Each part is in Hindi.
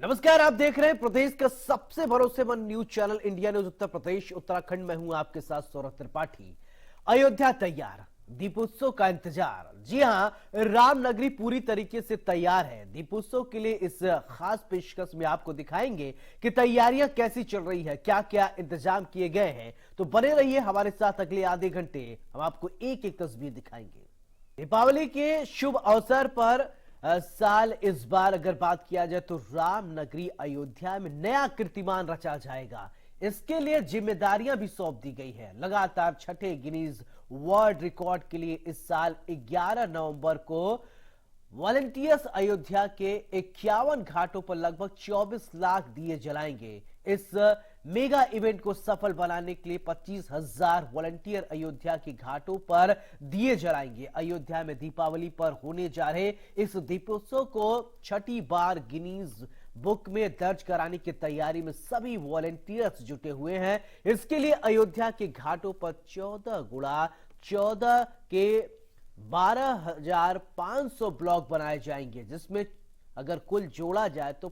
नमस्कार, आप देख रहे हैं प्रदेश का सबसे भरोसेमंद news channel India news Uttar Pradesh Uttarakhand में हूं आपके साथ सौरभ त्रिपाठी। अयोध्या तैयार, दीपोत्सव का इंतजार। जी हां, रामनगरी पूरी तरीके से तैयार है। दीपोत्सव के लिए इस खास पेशकश में आपको दिखाएंगे कि तैयारियां कैसी चल रही है, क्या क्या इंतजाम किए गए हैं। तो बने रहिए हमारे साथ, अगले आधे घंटे हम आपको एक एक तस्वीर दिखाएंगे। दीपावली के शुभ अवसर पर साल इस बार अगर बात किया जाए तो रामनगरी अयोध्या में नया कीर्तिमान रचा जाएगा। इसके लिए जिम्मेदारियां भी सौंप दी गई है। लगातार छठे गिनीज वर्ल्ड रिकॉर्ड के लिए इस साल 11 नवंबर को वॉलंटियर्स अयोध्या के 51 घाटों पर लगभग 24 लाख दिए जलाएंगे। इस मेगा इवेंट को सफल बनाने के लिए 25,000 वॉलंटियर अयोध्या के घाटों पर दिए जलाएंगे। अयोध्या में दीपावली पर होने जा रहे इस दीपोत्सव को छठी बार गिनीज बुक में दर्ज कराने की तैयारी में सभी वॉलंटियर्स जुटे हुए हैं। इसके लिए अयोध्या के घाटों पर 14 गुणा 14 के 12,500 ब्लॉक बनाए जाएंगे, जिसमें अगर कुल जोड़ा जाए तो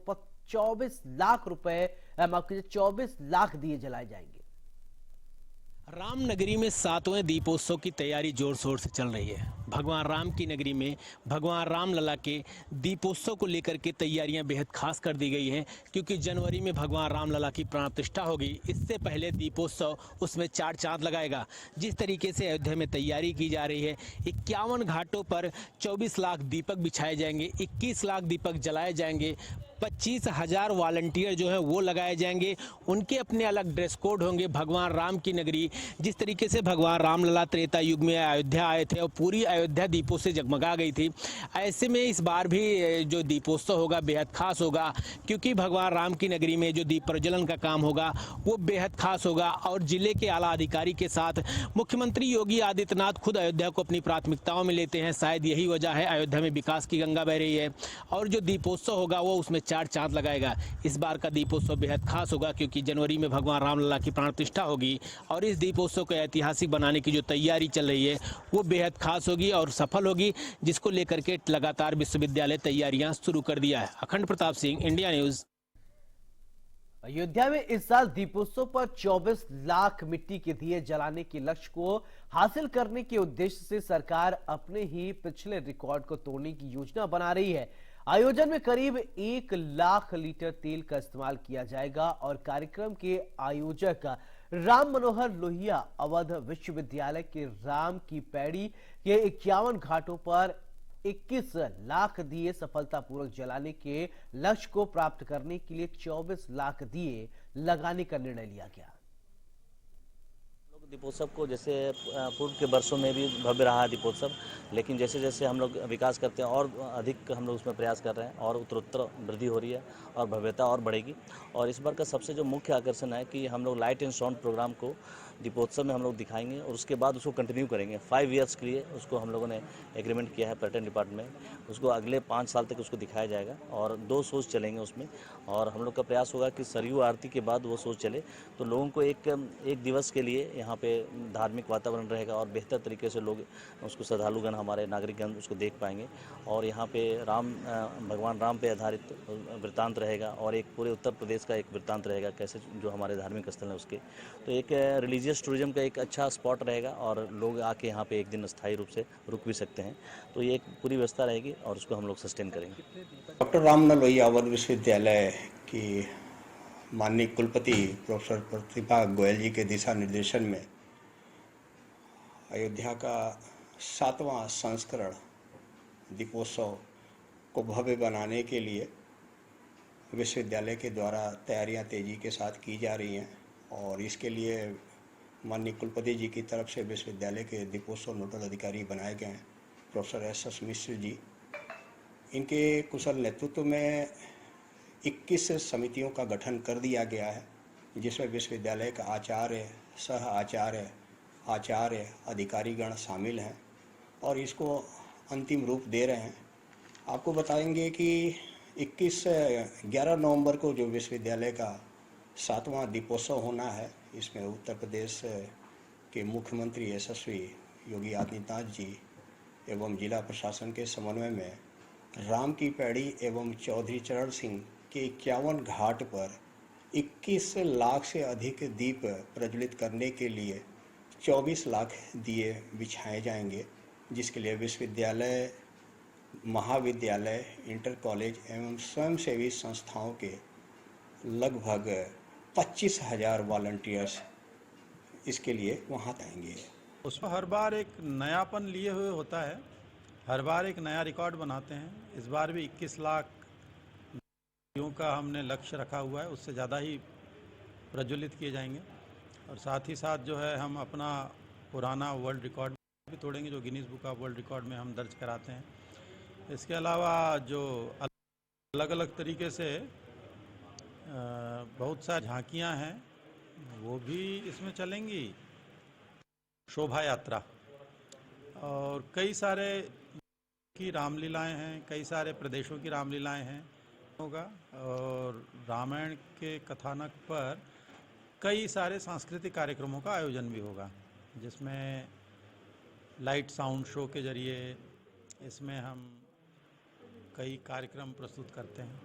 24 लाख रुपए, माफ कीजिए 24 लाख दिए जलाए जाएंगे। रामनगरी में 7वें दीपोत्सव की तैयारी जोर शोर से चल रही है। भगवान राम की नगरी में भगवान राम लला के दीपोत्सव को लेकर के तैयारियां बेहद खास कर दी गई हैं, क्योंकि जनवरी में भगवान राम लला की प्राण प्रतिष्ठा होगी। इससे पहले दीपोत्सव उसमें 4 चांद लगाएगा। जिस तरीके से अयोध्या में तैयारी की जा रही है, 51 घाटों पर 24 लाख दीपक बिछाए जाएंगे, 21 लाख दीपक जलाए जाएंगे, 25,000 वॉलंटियर जो है वो लगाए जाएंगे। उनके अपने अलग ड्रेस कोड होंगे। भगवान राम की नगरी, जिस तरीके से भगवान रामलला त्रेता युग में अयोध्या आए थे और पूरी अयोध्या दीपों से जगमगा गई थी, ऐसे में इस बार भी जो दीपोत्सव होगा बेहद खास होगा, क्योंकि भगवान राम की नगरी में जो दीप प्रज्वलन का काम होगा वो बेहद खास होगा। और जिले के आला अधिकारी के साथ मुख्यमंत्री योगी आदित्यनाथ खुद अयोध्या को अपनी प्राथमिकताओं में लेते हैं। शायद यही वजह है, अयोध्या में विकास की गंगा बह रही है और जो दीपोत्सव होगा वो उसमें 4 चांद लगाएगा। इस बार का दीपोत्सव बेहद खास होगा, क्योंकि जनवरी में भगवान रामलला की प्राण प्रतिष्ठा होगी और इस दीपोत्सव को ऐतिहासिक बनाने की जो तैयारी चल रही है वो बेहद खास होगी और सफल होगी, जिसको लेकर के लगातार विश्वविद्यालय तैयारियां शुरू कर दिया है। अखंड प्रताप सिंह, इंडिया न्यूज। अयोध्या में इस साल दीपोत्सव पर 24 लाख मिट्टी के दिए जलाने के लक्ष्य को हासिल करने के उद्देश्य से सरकार अपने ही पिछले रिकॉर्ड को तोड़ने की योजना बना रही है। आयोजन में करीब 1 लाख लीटर तेल का इस्तेमाल किया जाएगा और कार्यक्रम के आयोजक राम मनोहर लोहिया अवध विश्वविद्यालय के राम की पैड़ी के 51 घाटों पर 21 लाख दिए सफलतापूर्वक जलाने के लक्ष्य को प्राप्त करने के लिए 24 लाख दिए लगाने का निर्णय लिया गया। दीपोत्सव को जैसे पूर्व के वर्षों में भी भव्य रहा है दीपोत्सव, लेकिन जैसे जैसे हम लोग विकास करते हैं और अधिक हम लोग उसमें प्रयास कर रहे हैं और उत्तरोत्तर वृद्धि हो रही है और भव्यता और बढ़ेगी। और इस बार का सबसे जो मुख्य आकर्षण है कि हम लोग लाइट एंड साउंड प्रोग्राम को दीपोत्सव में हम लोग दिखाएंगे और उसके बाद उसको कंटिन्यू करेंगे। 5 ईयर्स के लिए उसको हम लोगों ने एग्रीमेंट किया है पर्यटन डिपार्टमेंट में। उसको अगले 5 साल तक उसको दिखाया जाएगा और 2 शोज चलेंगे उसमें। और हम लोग का प्रयास होगा कि सरयू आरती के बाद वो शोज चले, तो लोगों को एक दिवस के लिए यहाँ पे धार्मिक वातावरण रहेगा और बेहतर तरीके से लोग उसको, श्रद्धालुगण हमारे नागरिकगण उसको देख पाएंगे। और यहाँ पे भगवान राम पे आधारित वृत्तांत रहेगा और एक पूरे उत्तर प्रदेश का एक वृत्तांत रहेगा, कैसे जो हमारे धार्मिक स्थल हैं उसके। तो एक रिलीजियस टूरिज्म का एक अच्छा स्पॉट रहेगा और लोग आके यहाँ पे एक दिन अस्थायी रूप से रुक भी सकते हैं। तो ये एक पूरी व्यवस्था रहेगी और उसको हम लोग सस्टेन करेंगे। डॉक्टर रामलाल लोहिया अवध विश्वविद्यालय की माननीय कुलपति प्रोफेसर प्रतिभा गोयल जी के दिशा निर्देशन में अयोध्या का 7वां संस्करण दीपोत्सव को भव्य बनाने के लिए विश्वविद्यालय के द्वारा तैयारियां तेजी के साथ की जा रही हैं। और इसके लिए माननीय कुलपति जी की तरफ से विश्वविद्यालय के दीपोत्सव नोडल अधिकारी बनाए गए हैं प्रोफेसर एस मिश्र जी। इनके कुशल नेतृत्व में 21 समितियों का गठन कर दिया गया है, जिसमें विश्वविद्यालय का आचार्य, सह आचार्य, आचार्य, अधिकारीगण शामिल हैं और इसको अंतिम रूप दे रहे हैं। आपको बताएंगे कि 11 नवंबर को जो विश्वविद्यालय का 7वां दीपोत्सव होना है, इसमें उत्तर प्रदेश के मुख्यमंत्री यशस्वी योगी आदित्यनाथ जी एवं जिला प्रशासन के समन्वय में राम की पैड़ी एवं चौधरी चरण सिंह के 51 घाट पर 21 लाख से अधिक दीप प्रज्वलित करने के लिए 24 लाख दिए बिछाए जाएंगे, जिसके लिए विश्वविद्यालय, महाविद्यालय, इंटर कॉलेज एवं स्वयंसेवी संस्थाओं के लगभग 25,000 वॉलंटियर्स इसके लिए वहाँ आएंगे। उसमें हर बार एक नयापन लिए हुए होता है, हर बार एक नया रिकॉर्ड बनाते हैं। इस बार भी 21 लाख का हमने लक्ष्य रखा हुआ है, उससे ज़्यादा ही प्रज्वलित किए जाएंगे। और साथ ही साथ जो है हम अपना पुराना वर्ल्ड रिकॉर्ड भी तोड़ेंगे, जो Guinness book of world record में हम दर्ज कराते हैं। इसके अलावा जो अलग अलग तरीके से बहुत सारी झांकियाँ हैं वो भी इसमें चलेंगी, शोभा यात्रा, और कई सारे की रामलीलाएं हैं, कई सारे प्रदेशों की रामलीलाएं हैं होगा। और रामायण के कथानक पर कई सारे सांस्कृतिक कार्यक्रमों का आयोजन भी होगा, जिसमें लाइट साउंड शो के जरिए इसमें हम कई कार्यक्रम प्रस्तुत करते हैं।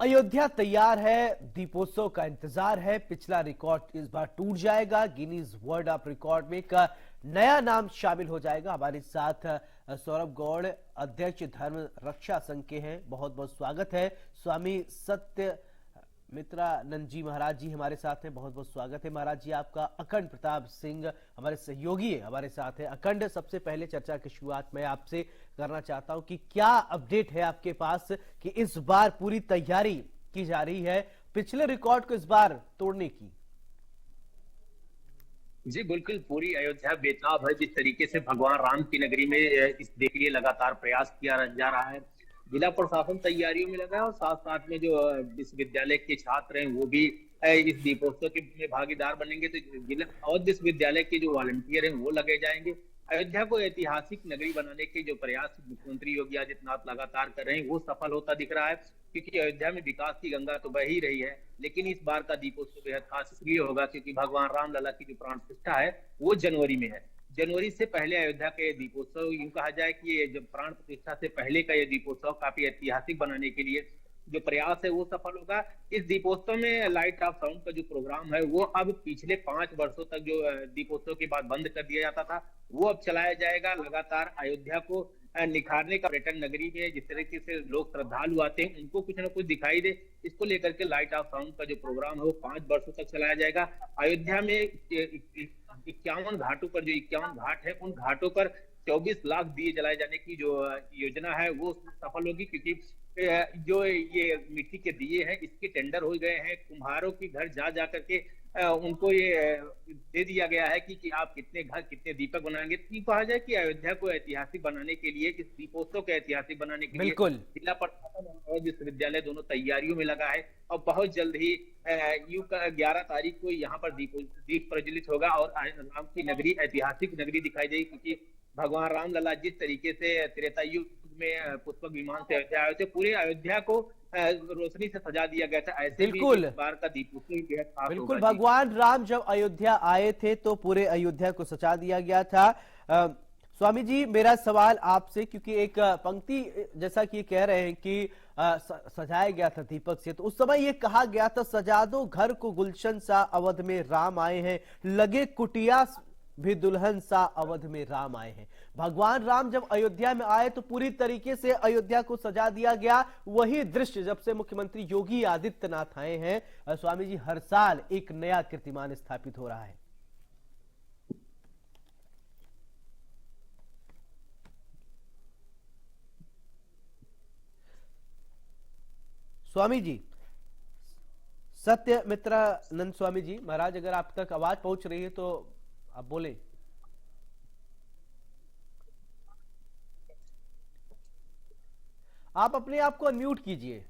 अयोध्या तैयार है, दीपोत्सव का इंतजार है। पिछला रिकॉर्ड इस बार टूट जाएगा, गिनीज वर्ल्ड ऑफ रिकॉर्ड में एक नया नाम शामिल हो जाएगा। हमारे साथ सौरभ गौड़, अध्यक्ष धर्म रक्षा संघ के हैं, बहुत बहुत स्वागत है। स्वामी सत्य मित्रानंद जी महाराज जी हमारे साथ हैं, बहुत बहुत स्वागत है महाराज जी आपका। अखंड प्रताप सिंह हमारे सहयोगी है, हमारे साथ है। अखंड, सबसे पहले चर्चा की शुरुआत मैं आपसे करना चाहता हूं कि क्या अपडेट है आपके पास कि इस बार पूरी तैयारी की जा रही है पिछले रिकॉर्ड को इस बार तोड़ने की? जी बिल्कुल, पूरी अयोध्या बेताब है। जिस तरीके से भगवान राम की नगरी में इस के लिए लगातार प्रयास किया जा रहा है, जिला प्रशासन तैयारियों में लगा है और साथ साथ में जो विश्वविद्यालय के छात्र हैं वो भी इस दीपोत्सव के में भागीदार बनेंगे। तो जिला और विश्वविद्यालय के जो वॉलंटियर हैं वो लगे जाएंगे। अयोध्या को ऐतिहासिक नगरी बनाने के जो प्रयास मुख्यमंत्री योगी आदित्यनाथ लगातार कर रहे हैं वो सफल होता दिख रहा है, क्योंकि अयोध्या में विकास की गंगा तो बह ही रही है। लेकिन इस बार का दीपोत्सव बेहद खास इसलिए होगा क्योंकि भगवान राम लला की जो प्राण प्रतिष्ठा है वो जनवरी में है। जनवरी से पहले अयोध्या का ये दीपोत्सव, यूं कहा जाए कि ये जब प्राण प्रतिष्ठा से पहले का ये दीपोत्सव काफी ऐतिहासिक बनाने के लिए जो प्रयास है वो सफल होगा। इस दीपोत्सव में लाइट ऑफ साउंड का जो प्रोग्राम है वो अब पिछले 5 वर्षों तक जो दीपोत्सव के बाद बंद कर दिया जाता था वो अब चलाया जाएगा। लगातार अयोध्या को निखारने का, पर्यटन नगरी में जिस तरीके से लोग श्रद्धालु आते हैं उनको कुछ ना कुछ दिखाई दे, इसको लेकर के लाइट ऑफ साउंड का जो प्रोग्राम है वो 5 वर्षों तक चलाया जाएगा। अयोध्या में 51 घाटों पर, जो 51 घाट है उन घाटों पर 24 लाख दिए जलाए जाने की जो योजना है वो सफल होगी, क्योंकि जो ये मिट्टी के दिए हैं इसके टेंडर हो गए हैं। कुम्हारों के घर जा करके उनको ये दे दिया गया है कि आप कितने घर, कितने दीपक बनाएंगे। तो कहा जाए कि अयोध्या को ऐतिहासिक बनाने के लिए, इस दीपोत्सव को ऐतिहासिक बनाने के लिए जिला प्रशासन और विश्वविद्यालय दोनों तैयारियों में लगा है। और बहुत जल्द ही 11 तारीख को यहाँ पर दीप प्रज्वलित होगा और राम की नगरी ऐतिहासिक नगरी दिखाई देगी, क्योंकि भगवान राम लला जिस तरीके से त्रेता युग में पुष्पक विमान से अयोध्या आए थे, पूरे अयोध्या को रोशनी से सजा दिया गया था। ऐसे बिल्कुल, भी इस बार का दीपोत्सव बिल्कुल, भगवान राम जब अयोध्या आए थे तो पूरे अयोध्या को सजा दिया गया था। स्वामी जी, मेरा सवाल आपसे, क्योंकि एक पंक्ति जैसा कि कह रहे हैं कि सजाया गया था दीपक से, तो उस समय ये कहा गया था, सजा दो घर को गुलशन सा अवध में राम आए हैं, लगे कुटिया भी दुल्हन सा अवध में राम आए हैं। भगवान राम जब अयोध्या में आए तो पूरी तरीके से अयोध्या को सजा दिया गया। वही दृश्य जब से मुख्यमंत्री योगी आदित्यनाथ आए हैं, स्वामी जी, हर साल एक नया कीर्तिमान स्थापित हो रहा है। स्वामी जी, सत्य मित्रानंद स्वामी जी महाराज, अगर आप तक आवाज पहुंच रही है तो आप बोले। आप अपने आप को अनम्यूट कीजिए।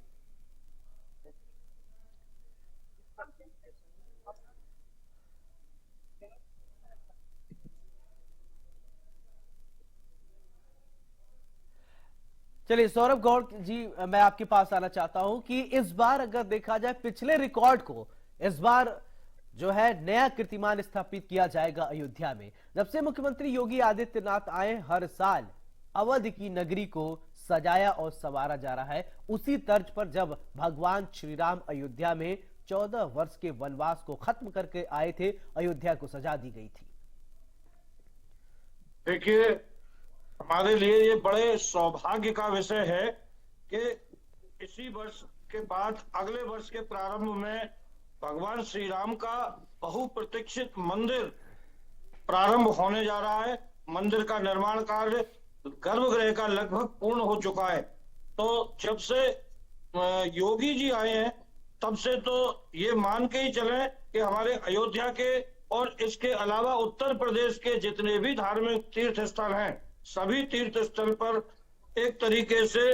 चलिए सौरभ गौड़ जी, मैं आपके पास आना चाहता हूं कि इस बार अगर देखा जाए पिछले रिकॉर्ड को, इस बार जो है नया कीर्तिमान स्थापित किया जाएगा अयोध्या में। जब से मुख्यमंत्री योगी आदित्यनाथ आए, हर साल अवध की नगरी को सजाया और संवारा जा रहा है। उसी तर्ज पर जब भगवान श्री राम अयोध्या में 14 वर्ष के वनवास को खत्म करके आए थे, अयोध्या को सजा दी गई थी। देखिए, हमारे लिए ये बड़े सौभाग्य का विषय है कि इसी वर्ष के बाद अगले वर्ष के प्रारंभ में भगवान श्री राम का बहुप्रतीक्षित मंदिर प्रारंभ होने जा रहा है। मंदिर का निर्माण कार्य गर्भगृह का लगभग पूर्ण हो चुका है। तो जब से योगी जी आए हैं तब से तो ये मान के ही चलें कि हमारे अयोध्या के और इसके अलावा उत्तर प्रदेश के जितने भी धार्मिक तीर्थ स्थल हैं, सभी तीर्थ स्थल पर एक तरीके से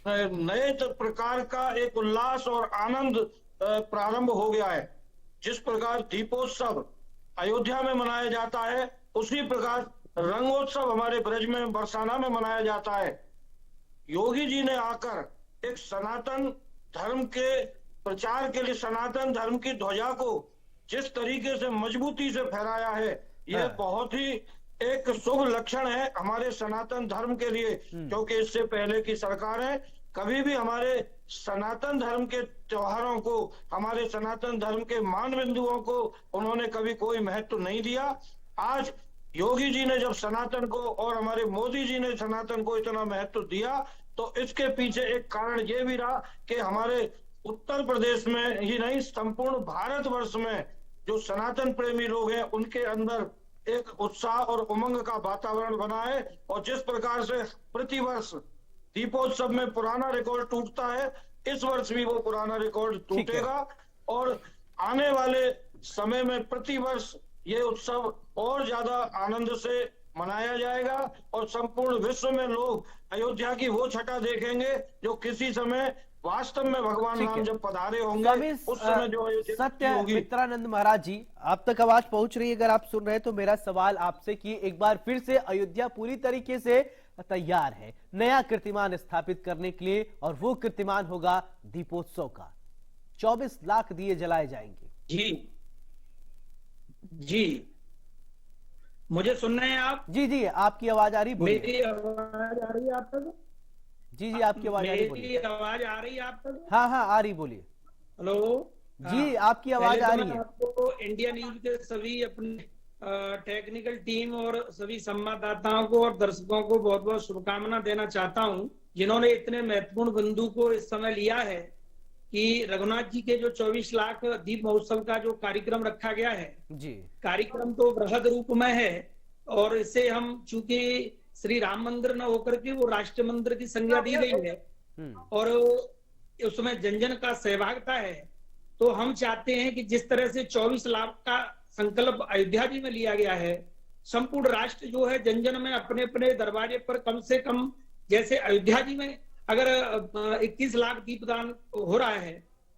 नए प्रकार का एक उल्लास और आनंद प्रारंभ हो गया है। जिस प्रकार दीपोत्सव अयोध्या में मनाया जाता है, उसी प्रकार रंगोत्सव हमारे ब्रज में बरसाना में मनाया जाता है। योगी जी ने आकर एक सनातन धर्म के प्रचार के लिए सनातन धर्म की ध्वजा को जिस तरीके से मजबूती से फहराया है, यह बहुत ही एक शुभ लक्षण है हमारे सनातन धर्म के लिए, क्योंकि इससे पहले की सरकारें कभी भी हमारे सनातन धर्म के त्योहारों को, हमारे सनातन धर्म के मान बिंदुओं को उन्होंने कभी कोई महत्व नहीं दिया। आज योगी जी ने जब सनातन को और हमारे मोदी जी ने सनातन को इतना महत्व दिया, तो इसके पीछे एक कारण ये भी रहा कि हमारे उत्तर प्रदेश में ही नहीं, संपूर्ण भारतवर्ष में जो सनातन प्रेमी लोग हैं उनके अंदर एक उत्साह और उमंग का वातावरण बना है। और जिस प्रकार से प्रतिवर्ष दीपोत्सव में पुराना रिकॉर्ड टूटता है, इस वर्ष भी वो पुराना रिकॉर्ड टूटेगा और आने वाले समय में प्रतिवर्ष ये उत्सव और ज्यादा आनंद से मनाया जाएगा और संपूर्ण विश्व में लोग अयोध्या की वो छटा देखेंगे जो किसी समय वास्तव में भगवान राम जब पधारे होंगे, उस समय जो सत्य मित्रानंद महाराज जी, आप तक आवाज पहुंच रही है, अगर आप सुन रहे हैं तो मेरा सवाल आपसे कि एक बार फिर से अयोध्या पूरी तरीके से तैयार है नया कीर्तिमान स्थापित करने के लिए, और वो कीर्तिमान होगा दीपोत्सव का। 24 लाख दिए जलाए जाएंगे। जी जी, मुझे सुन रहे हैं आप? जी जी, आपकी आवाज आ रही, बोलिए। मेरी आवाज आ रही है आप तक? जी जी, आपकी आवाज आ रही, बोलिए। मेरी आवाज आ रही है आप तक? हाँ हाँ आ रही, बोलिए। हेलो जी, आपकी आवाज आ रही है। आपको इंडिया न्यूज के सभी अपने टेक्निकल टीम और सभी संवाददाताओं को और दर्शकों को बहुत बहुत शुभकामना देना चाहता हूं, जिन्होंने इतने महत्वपूर्ण बिंदु को इस समय लिया है कि रघुनाथ जी के जो 24 लाख दीप महोत्सव का जो कार्यक्रम रखा गया है जी, कार्यक्रम तो बृहद रूप में है और इसे हम चूंकि श्री राम मंदिर न होकर के वो राष्ट्र मंदिर की संज्ञा दी गई है और उसमें जन जन का सहभागिता है, तो हम चाहते हैं कि जिस तरह से 24 लाख का संकल्प अयोध्या जी में लिया गया है, संपूर्ण राष्ट्र जो है जन जन में अपने अपने दरवाजे पर कम से कम, जैसे अयोध्या जी में अगर 21 लाख दीपदान हो रहा है,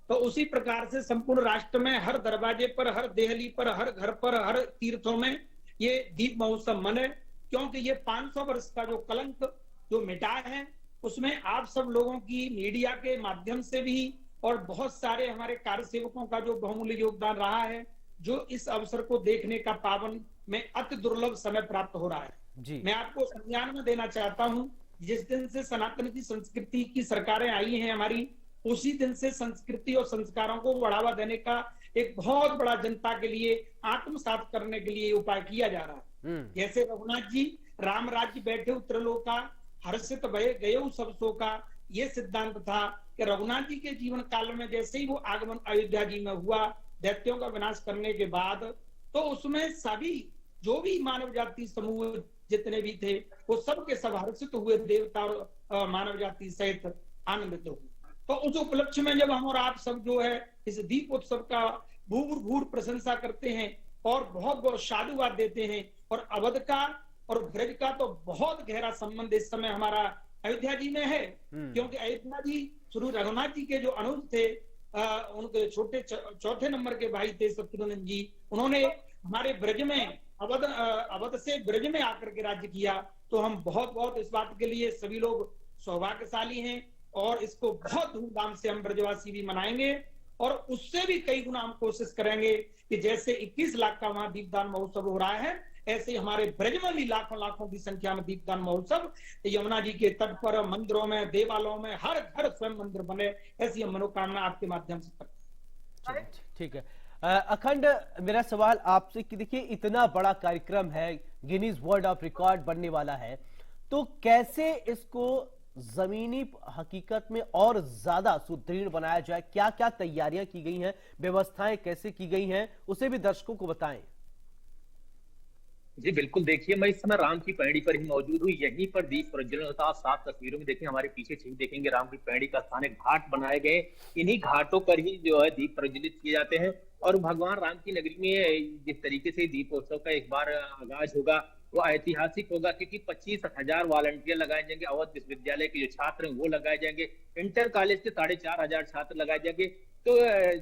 तो उसी प्रकार से संपूर्ण राष्ट्र में हर दरवाजे पर, हर देहली पर, हर घर पर, हर तीर्थों में ये दीप महोत्सव मने, क्योंकि ये 500 वर्ष का जो कलंक जो मिटा है, उसमें आप सब लोगों की मीडिया के माध्यम से भी और बहुत सारे हमारे कार्य सेवकों का जो बहुमूल्य योगदान रहा है, जो इस अवसर को देखने का पावन में अति दुर्लभ समय प्राप्त हो रहा है जी। मैं आपको संज्ञान में देना चाहता हूँ, जिस दिन से सनातन की संस्कृति की सरकारें आई हैं हमारी, उसी दिन से संस्कृति और संस्कारों को बढ़ावा देने का एक बहुत बड़ा जनता के लिए आत्मसात करने के लिए उपाय किया जा रहा है। जैसे रघुनाथ जी राम राज्य बैठे त्रिलोका हर्षित भय गये सब शोका, ये सिद्धांत था कि रघुनाथ जी के जीवन काल में जैसे ही वो आगमन अयोध्या जी में हुआ दैत्यों का विनाश करने के बाद, तो उसमें सभी जो भी मानव जाति समूह जितने भी थे वो सब के सब हर्षित हुए, देवता और मानव जाति सहित आनंदित हुए। तो उस उपलक्ष्य में जब हम और आप सब जो है इस दीप उत्सव का भूर प्रशंसा करते हैं और बहुत बहुत साधुवाद देते हैं, और अवध का और ब्रज का तो बहुत गहरा संबंध इस समय हमारा अयोध्या जी में है, क्योंकि अयोध्या जी श्री रघुनाथ जी के जो अनुज थे, उनके छोटे चौथे नंबर के भाई थे शत्रुघ्न जी, उन्होंने हमारे ब्रज में अवध से ब्रज में आकर के राज्य किया। तो हम बहुत बहुत इस बात के लिए सभी लोग सौभाग्यशाली हैं और इसको बहुत धूमधाम से हम ब्रजवासी भी मनाएंगे, और उससे भी कई गुना हम कोशिश करेंगे कि जैसे 21 लाख का वहां दीपदान महोत्सव हो रहा है, ऐसे हमारे ब्रज में भी लाखों लाखों की संख्या में दीपदान महोत्सव यमुना जी के तट पर, मंदिरों में, देवालयों में, हर घर स्वयं मंदिर बने, ऐसी हम मनोकामना आपके माध्यम से करते हैं। ठीक है। अखंड, मेरा सवाल आपसे कि देखिए इतना बड़ा कार्यक्रम है, गिनीज वर्ल्ड ऑफ रिकॉर्ड बनने वाला है, तो कैसे इसको जमीनी हकीकत में और ज्यादा सुदृढ़ बनाया जाए? क्या क्या तैयारियां की गई हैं, व्यवस्थाएं कैसे की गई हैं, उसे भी दर्शकों को बताएं। जी बिल्कुल, देखिए मैं इस समय राम की पैड़ी पर ही मौजूद हूँ। यहीं पर दीप प्रज्वलन होता है। 7 तस्वीरों में देखिए, हमारे पीछे छवि देखेंगे, राम की पैड़ी का स्थान है, घाट बनाए गए, इन्हीं घाटों पर ही जो है दीप प्रज्वलित किए जाते हैं। और भगवान राम की नगरी में जिस तरीके से दीपोत्सव का एक बार आगाज होगा वो ऐतिहासिक होगा, क्योंकि 25,000 वॉलंटियर लगाए जाएंगे। अवध विश्वविद्यालय के जो छात्र हैं वो लगाए जाएंगे, इंटर कॉलेज के 4,500 छात्र लगाए जाएंगे। तो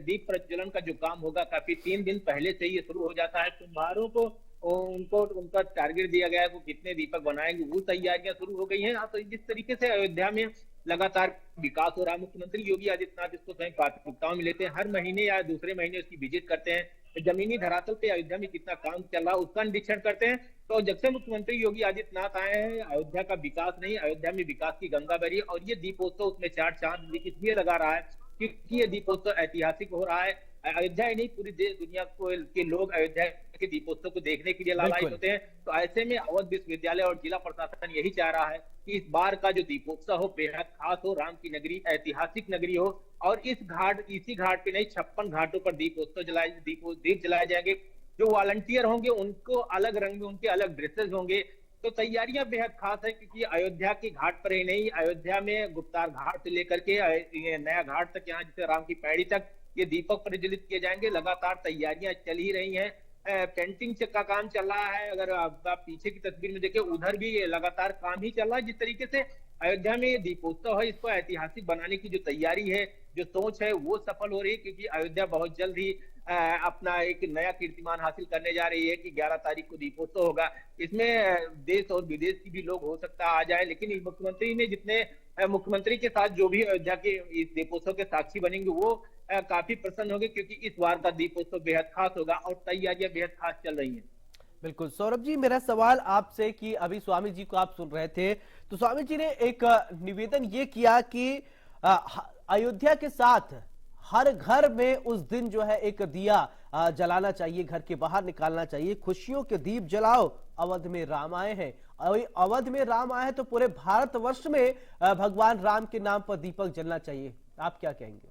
दीप प्रज्वलन का जो काम होगा काफी 3 दिन पहले से ही शुरू हो जाता है। कुम्हारों को उनको उनका टारगेट दिया गया है, वो कितने दीपक बनाएंगे, वो तैयारियां शुरू हो गई हैं। तो जिस तरीके से अयोध्या में लगातार विकास हो रहा है, मुख्यमंत्री योगी आदित्यनाथ इसको स्वयं प्राथमिकताओं में लेते हैं। हर महीने या दूसरे महीने उसकी विजिट करते हैं, जमीनी धरातल पे अयोध्या में कितना काम चल रहा है उसका निरीक्षण करते हैं। तो जब से मुख्यमंत्री योगी आदित्यनाथ आए हैं, अयोध्या का विकास नहीं, अयोध्या में विकास की गंगा बह रही है। और ये दीपोत्सव उसमें 4 चांद इसलिए लगा रहा है क्योंकि ये दीपोत्सव ऐतिहासिक हो रहा है। अयोध्या ही नहीं, पूरी देश दुनिया को के लोग अयोध्या के दीपोत्सव को देखने के लिए लालायित होते हैं। तो ऐसे में अवध विश्वविद्यालय और जिला प्रशासन यही चाह रहा है कि इस बार का जो दीपोत्सव हो बेहद खास हो, राम की नगरी ऐतिहासिक नगरी हो। और इसी घाट पे नहीं, 56 घाटों पर दीपोत्सव दीप जलाए जाएंगे। जो वॉलंटियर होंगे उनको अलग रंग में उनके अलग ड्रेसेस होंगे। तो तैयारियां बेहद खास है, क्योंकि अयोध्या की घाट पर ही नहीं, अयोध्या में गुप्तार घाट से लेकर के नया घाट तक, यहाँ जैसे राम की पैड़ी तक ये दीपक प्रज्वलित किए जाएंगे। लगातार तैयारियां चल ही रही हैं, पेंटिंग का काम चल रहा है। अगर आप पीछे की तस्वीर में देखें, उधर भी लगातार काम ही चल रहा है। जिस तरीके से अयोध्या में ये दीपोत्सव है, इसको ऐतिहासिक बनाने की जो तैयारी है, जो सोच है, वो सफल हो रही है। क्योंकि अयोध्या बहुत जल्द ही अपना एक नया कीर्तिमान हासिल करने जा रही है कि 11 तारीख को दीपोत्सव होगा। इसमें देश और विदेश की भी लोग हो सकता आ जाए, लेकिन मुख्यमंत्री ने जितने मुख्यमंत्री के साथ जो भी अयोध्या के इस दीपोत्सव के साक्षी बनेंगे वो काफी प्रसन्न होंगे, क्योंकि इस बार का दीपोत्सव बेहद खास होगा और तैयारियां बेहद खास चल रही हैं। बिल्कुल सौरभ जी, मेरा सवाल आपसे कि अभी स्वामी जी को आप सुन रहे थे, तो स्वामी जी ने एक निवेदन ये किया कि अयोध्या के साथ हर घर में उस दिन जो है एक दिया जलाना चाहिए, घर के बाहर निकालना चाहिए, खुशियों के दीप जलाओ, अवध में राम आए हैं। अवध में राम आए हैं तो पूरे भारतवर्ष में भगवान राम के नाम पर दीपक जलना चाहिए। आप क्या कहेंगे?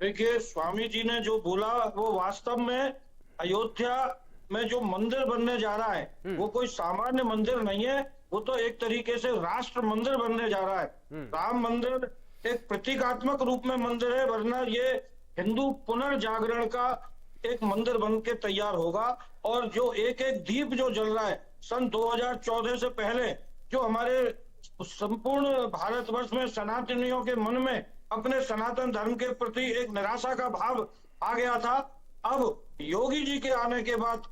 देखिए, स्वामी जी ने जो बोला वो वास्तव में अयोध्या में जो मंदिर बनने जा रहा है वो कोई सामान्य मंदिर नहीं है, वो तो एक तरीके से राष्ट्र मंदिर बनने जा रहा है। राम मंदिर एक प्रतीकात्मक रूप में मंदिर है, वरना ये हिंदू पुनर्जागरण का एक मंदिर बन के तैयार होगा। और जो एक एक दीप जो जल रहा है, सन 2014 से पहले जो हमारे संपूर्ण भारतवर्ष में सनातनियों के मन में अपने सनातन धर्म के प्रति एक निराशा का भाव आ गया था, अब योगी जी के आने के बाद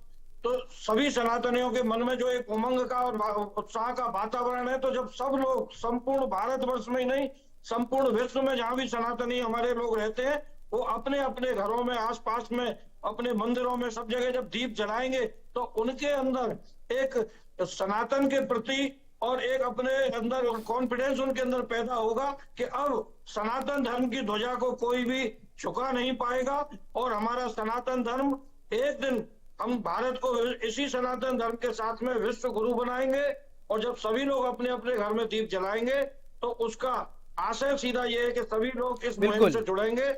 तो सभी सनातनियों के मन में जो एक उमंग का और उत्साह का वातावरण है। तो जब सब लोग संपूर्ण भारतवर्ष में ही नहीं, संपूर्ण विश्व में जहां भी सनातनी हमारे लोग रहते हैं, वो अपने अपने घरों में, आसपास में, अपने मंदिरों में, सब जगह जब दीप जलाएंगे तो उनके अंदर एक सनातन के प्रति और एक अपने अंदर कॉन्फिडेंस उनके अंदर पैदा होगा कि अब सनातन धर्म की ध्वजा को कोई भी झुका नहीं पाएगा। और हमारा सनातन धर्म एक दिन हम भारत को इसी सनातन धर्म के साथ में विश्व गुरु बनाएंगे। और जब सभी लोग अपने अपने घर में दीप जलाएंगे तो उसका आशय सीधा ये है कि सभी लोग इस मुहिम से जुड़ेंगे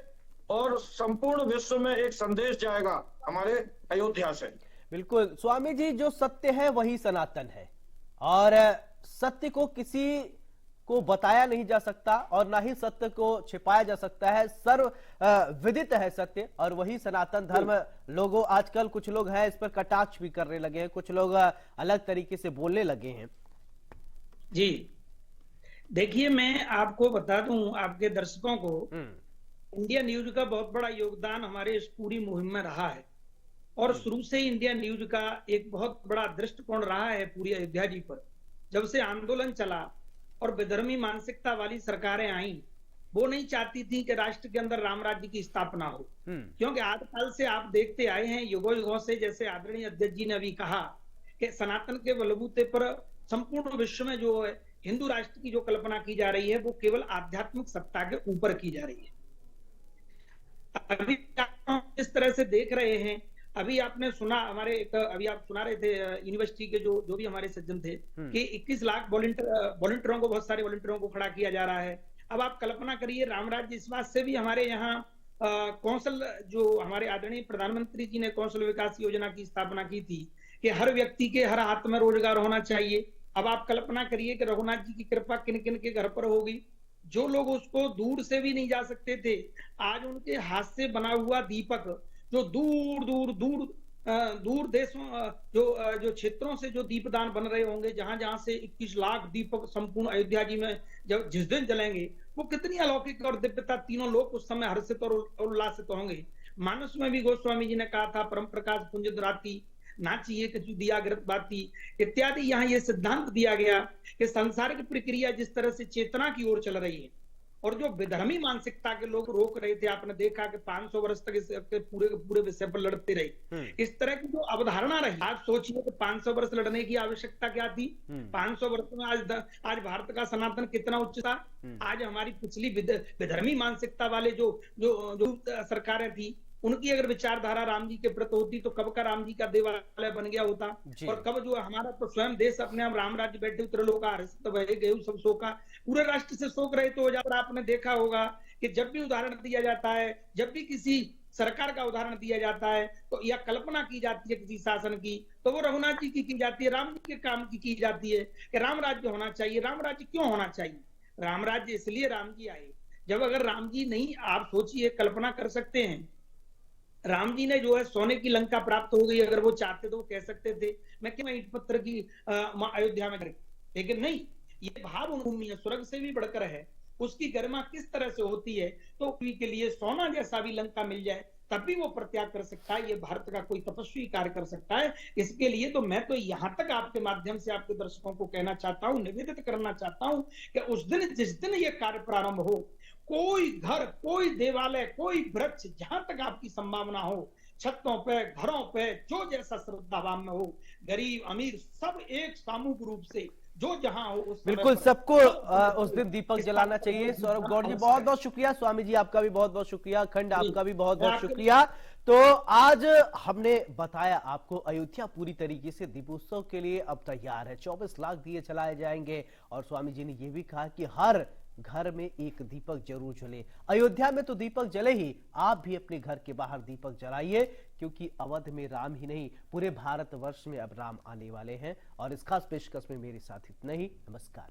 और संपूर्ण विश्व में एक संदेश जाएगा हमारे अयोध्या से। बिल्कुल स्वामी जी, जो सत्य है वही सनातन है और सत्य को किसी को बताया नहीं जा सकता और ना ही सत्य को छिपाया जा सकता है। सर्व विदित है सत्य और वही सनातन धर्म। लोगों आजकल कुछ लोग हैं इस पर कटाक्ष भी करने लगे हैं, कुछ लोग अलग तरीके से बोलने लगे हैं। जी देखिए, मैं आपको बता दूं आपके दर्शकों को, इंडिया न्यूज का बहुत बड़ा योगदान हमारे इस पूरी मुहिम में रहा है और शुरू से ही इंडिया न्यूज का एक बहुत बड़ा दृष्टिकोण रहा है पूरी अयोध्या जी पर। जब से आंदोलन चला और विधर्मी मानसिकता वाली सरकारें आई वो नहीं चाहती थी कि राष्ट्र के अंदर राम राज्य की स्थापना हो, क्योंकि आदिकाल से आप देखते आए हैं, युगों युगों से, जैसे आदरणीय अध्यक्ष जी ने अभी कहा कि सनातन के बलबूते पर संपूर्ण विश्व में जो है हिंदू राष्ट्र की जो कल्पना की जा रही है वो केवल आध्यात्मिक सत्ता के ऊपर की जा रही है। अभी इस तरह से देख रहे हैं, अभी आपने सुना हमारे अभी आप सुना रहे थे यूनिवर्सिटी के जो भी हमारे सज्जन थे कि 21 लाख वॉलंटियरों को, बहुत सारे वॉलंटियरों को खड़ा किया जा रहा है। अब आप कल्पना करिए, राम राज्य इस बात से भी हमारे यहाँ कौशल, जो हमारे आदरणीय प्रधानमंत्री जी ने कौशल विकास योजना की स्थापना की थी कि हर व्यक्ति के हर हाथ में रोजगार होना चाहिए। अब आप कल्पना करिए कि रघुनाथ जी की कृपा किन किन के घर पर होगी, जो लोग उसको दूर से भी नहीं जा सकते थे, आज उनके हाथ से बना हुआ दीपक जो दूर दूर दूर दूर देशों जो क्षेत्रों से जो दीपदान बन रहे होंगे, जहां जहां से 21 लाख दीपक संपूर्ण अयोध्या जी में जब जिस दिन जलेंगे, वो कितनी अलौकिक और दिव्यता, तीनों लोग उस समय हर्षित और उल्लासित होंगे। मानस में भी गोस्वामी जी ने कहा था, परम प्रकाश पुंज दुराती नाचिए कछु दिया गिरत बाती इत्यादि। यहाँ ये सिद्धांत दिया गया कि सांसारिक प्रक्रिया जिस तरह से चेतना की ओर चल रही है और जो विधर्मी मानसिकता के लोग रोक रहे थे, आपने देखा कि 500 वर्ष तक इस पूरे विषय पर लड़ते रहे, इस तरह की जो अवधारणा रही। आप सोचिए कि 500 वर्ष लड़ने की आवश्यकता क्या थी? 500 वर्ष में आज भारत का सनातन कितना उच्च था। आज हमारी पिछली विधर्मी मानसिकता वाले जो सरकारें थी, उनकी अगर विचारधारा राम जी के प्रति होती तो कब का राम जी का देवालय बन गया होता, और कब जो हमारा तो स्वयं देश अपने आप राम राज्य बैठे त्रिलोका हर्षित भये गए सब शोका, पूरे राष्ट्र से शोक रहित हो जाता। आपने देखा होगा कि जब भी उदाहरण दिया जाता है, जब भी किसी सरकार का उदाहरण दिया जाता है, तो या कल्पना की जाती है किसी शासन की, तो वो रघुनाथ जी की जाती है, राम जी के काम की जाती है कि राम राज्य होना चाहिए। राम राज्य क्यों होना चाहिए? राम राज्य इसलिए राम जी आए, जब अगर राम जी नहीं, आप सोचिए, कल्पना कर सकते हैं, राम जी ने जो है सोने की लंका प्राप्त हो गई, अगर वो चाहते तो वो कह सकते थे मैं क्यों ईंट पत्थर की अयोध्या में करें, लेकिन नहीं, ये भाव भूमि है, स्वर्ग से भी बढ़कर है, उसकी गरिमा किस तरह से होती है, तो के लिए सोना जैसा भी लंका मिल जाए तब भी वो प्रत्याग कर सकता है। ये भारत का कोई तपस्वी कार्य कर सकता है। इसके लिए तो मैं तो यहाँ तक आपके माध्यम से आपके दर्शकों को कहना चाहता हूँ, निवेदित करना चाहता हूँ कि उस दिन जिस दिन ये कार्य प्रारंभ हो, कोई घर, कोई देवालय, कोई वृक्ष, जहां तक आपकी संभावना हो, छतों पे, घरों पे, जो जैसा श्रद्धावान में हो, गरीब अमीर सब एक सामूहिक रूप से जो जहां हो उस बिल्कुल सबको उस दिन दीपक जलाना चाहिए। सौरभ गौड़ जी बहुत बहुत शुक्रिया, स्वामी जी आपका भी बहुत बहुत शुक्रिया, अखंड आपका भी बहुत बहुत शुक्रिया। तो आज हमने बताया आपको, अयोध्या पूरी तरीके से दीपोत्सव के लिए अब तैयार है, 24 लाख दिए जलाए जाएंगे, और स्वामी जी ने यह भी कहा कि हर घर में एक दीपक जरूर जले। अयोध्या में तो दीपक जले ही, आप भी अपने घर के बाहर दीपक जलाइए, क्योंकि अवध में राम ही नहीं, पूरे भारतवर्ष में अब राम आने वाले हैं। और इस खास पेशकश में मेरे साथ इतना ही। नमस्कार।